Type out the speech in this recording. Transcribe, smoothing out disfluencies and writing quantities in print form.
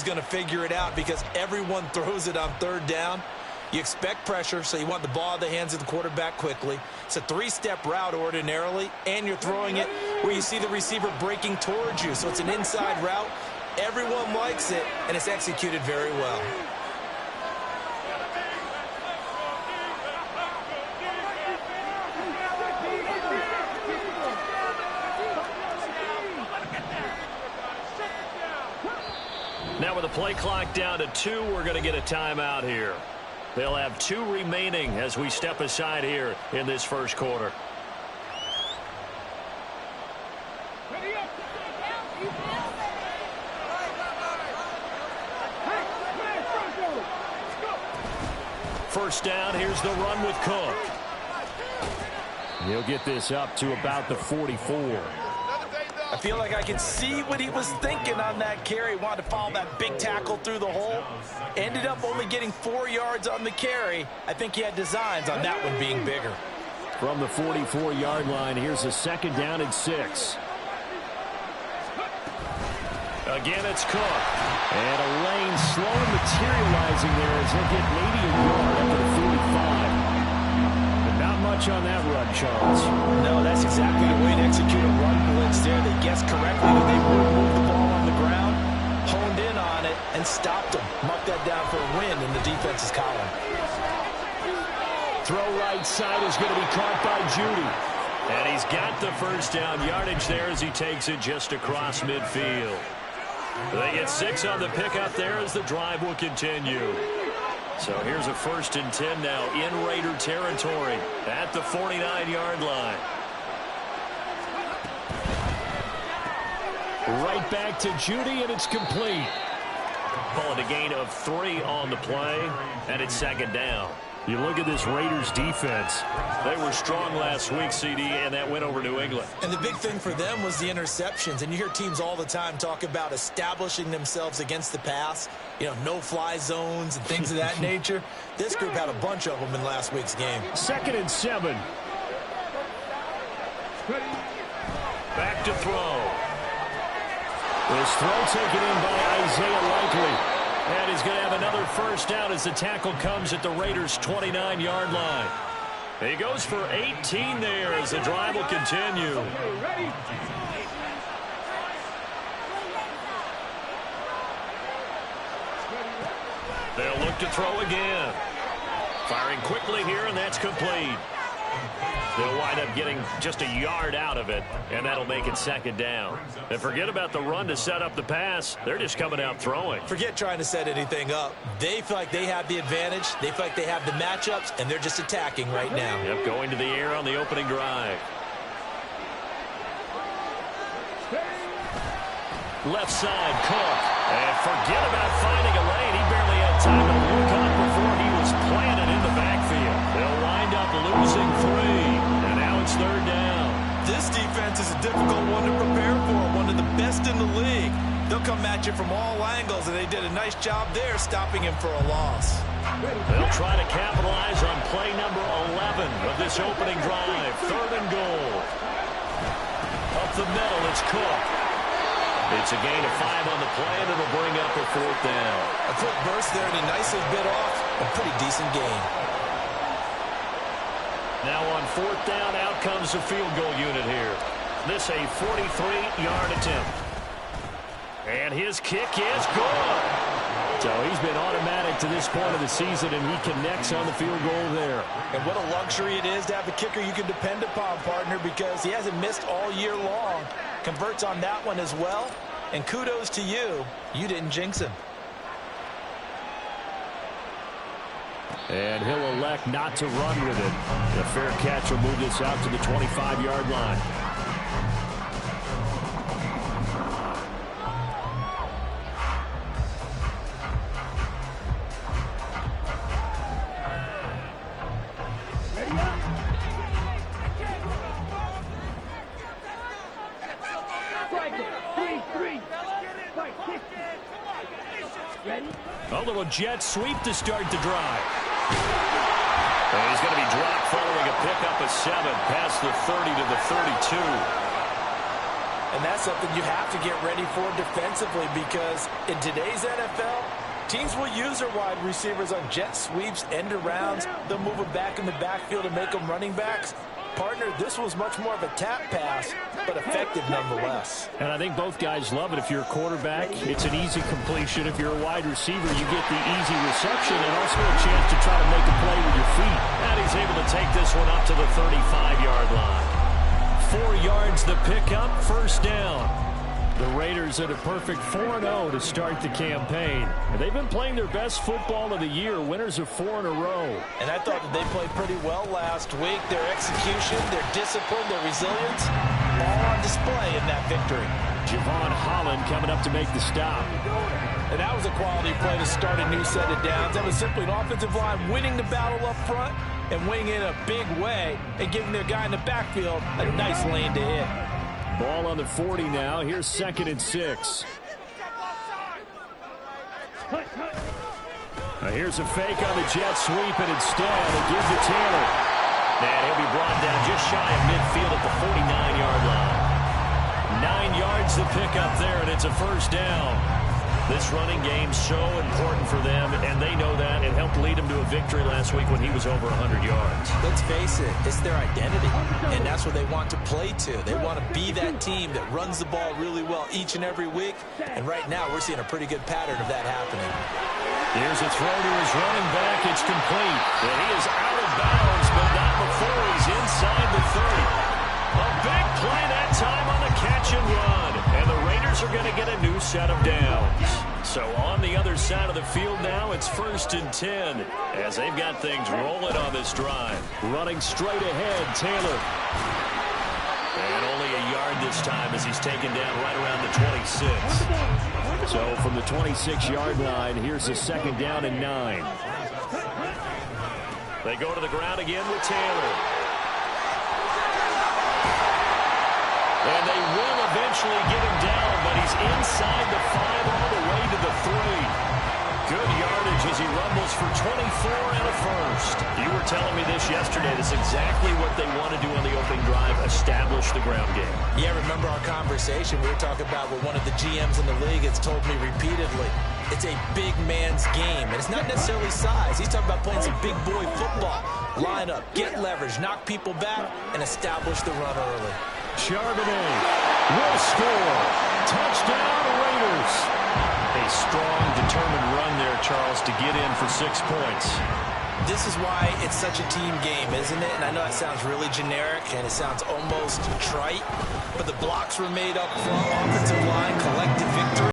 going to figure it out because everyone throws it on third down. You expect pressure, so you want the ball in the hands of the quarterback quickly. It's a three-step route ordinarily, and you're throwing it where you see the receiver breaking towards you. So it's an inside route. Everyone likes it, and it's executed very well. Now with the play clock down to 2, we're going to get a timeout here. They'll have 2 remaining as we step aside here in this first quarter. First down, here's the run with Cook. He'll get this up to about the 44. I feel like I can see what he was thinking on that carry. Wanted to follow that big tackle through the hole. Ended up only getting 4 yards on the carry. I think he had designs on that one being bigger. From the 44-yard line, here's a second down and 6. Again, it's Cook. And a lane slowly materializing there as he'll get maybe a yard up to the 45. Not much on that run, Charles. No, that's exactly the way to execute a run blitz there. They guessed correctly that they would move the ball on the ground, honed in on it, and stopped them. Marked that down for a win in the defense's column. Throw right side is going to be caught by Judy. And he's got the first down yardage there as he takes it just across midfield. They get 6 on the pickup there as the drive will continue. So here's a 1st and 10 now in Raider territory at the 49-yard line. Right back to Judy, and it's complete. Call it a gain of 3 on the play, and it's second down. You look at this Raiders defense. They were strong last week, CD, and that went over New England. And the big thing for them was the interceptions. And you hear teams all the time talk about establishing themselves against the pass. You know, no-fly zones and things of that nature. This group had a bunch of them in last week's game. 2nd and 7. Back to throw. This throw taken in by Isaiah Likely. And he's going to have another first down as the tackle comes at the Raiders' 29-yard line. He goes for 18 there as the drive will continue. They'll look to throw again. Firing quickly here, and that's complete. They'll wind up getting just a yard out of it, and that'll make it second down. And forget about the run to set up the pass. They're just coming out throwing. Forget trying to set anything up. They feel like they have the advantage. They feel like they have the matchups, and they're just attacking right now. Yep, going to the air on the opening drive. Left side, Cook. And forget about finding a lane. He barely had time to look up before he was planted in the backfield. They'll wind up losing 3. And now it's third down. This defense is a difficult one to prepare for. One of the best in the league. They'll come at you from all angles, and they did a nice job there stopping him for a loss. They'll try to capitalize on play number 11 of this opening drive. 3rd and goal. Up the middle, it's Cook. It's a gain of 5 on the play, and it'll bring up a 4th down. A quick burst there, and he nicely bit off a pretty decent gain. Now on 4th down, out comes the field goal unit here. This a 43-yard attempt. And his kick is good. So he's been automatic to this point of the season, and he connects on the field goal there. And what a luxury it is to have a kicker you can depend upon, partner, because he hasn't missed all year long. Converts on that one as well. And kudos to you. You didn't jinx him. And he'll elect not to run with it. The fair catch will move this out to the 25-yard line. A little jet sweep to start the drive. And he's going to be dropped following a pickup of 7 past the 30 to the 32. And that's something you have to get ready for defensively, because in today's NFL, teams will use their wide receivers on jet sweeps, end arounds. They'll move them back in the backfield and make them running backs. Partner, this was much more of a tap pass, but effective nonetheless. And I think both guys love it. If you're a quarterback, it's an easy completion. If you're a wide receiver, you get the easy reception and also a chance to try to make a play with your feet. And he's able to take this one up to the 35-yard line. 4 yards the pickup, first down. The Raiders at a perfect 4-0 to start the campaign. And they've been playing their best football of the year, winners of 4 in a row. And I thought that they played pretty well last week. Their execution, their discipline, their resilience, all on display in that victory. Javon Holland coming up to make the stop. And that was a quality play to start a new set of downs. That was simply an offensive line winning the battle up front and winning it in a big way and giving their guy in the backfield a nice lane to hit. Ball on the 40 now. Here's 2nd and 6. Now here's a fake on the jet sweep, and instead it gives to Taylor. And he'll be brought down just shy of midfield at the 49-yard line. 9 yards to pick up there, and it's a first down. This running game so important for them, and they know that. It helped lead them to a victory last week when he was over 100 yards. Let's face it, it's their identity, and that's what they want to play to. They want to be that team that runs the ball really well each and every week, and right now we're seeing a pretty good pattern of that happening. Here's a throw to his running back. It's complete, and he is out of bounds, but not before he's inside the 30. A big play that time on the catch and run. And the Raiders are going to get a new set of downs. So on the other side of the field now, it's 1st and 10 as they've got things rolling on this drive. Running straight ahead, Taylor. And only a yard this time as he's taken down right around the 26. So from the 26-yard line, here's a 2nd down and 9. They go to the ground again with Taylor. And they will eventually get him down, but he's inside the 5 all the way to the 3. Good yardage as he rumbles for 24 and a first. You were telling me this yesterday. This is exactly what they want to do on the opening drive, establish the ground game. Yeah, remember our conversation. We were talking about what one of the GMs in the league has told me repeatedly. It's a big man's game, and it's not necessarily size. He's talking about playing some big boy football. Line up, get leverage, knock people back, and establish the run early. Charbonnet will score. Touchdown, Raiders. A strong, determined run there, Charles, to get in for 6 points. This is why it's such a team game, isn't it? And I know it sounds really generic, and it sounds almost trite, but the blocks were made up front, offensive line, collective victory.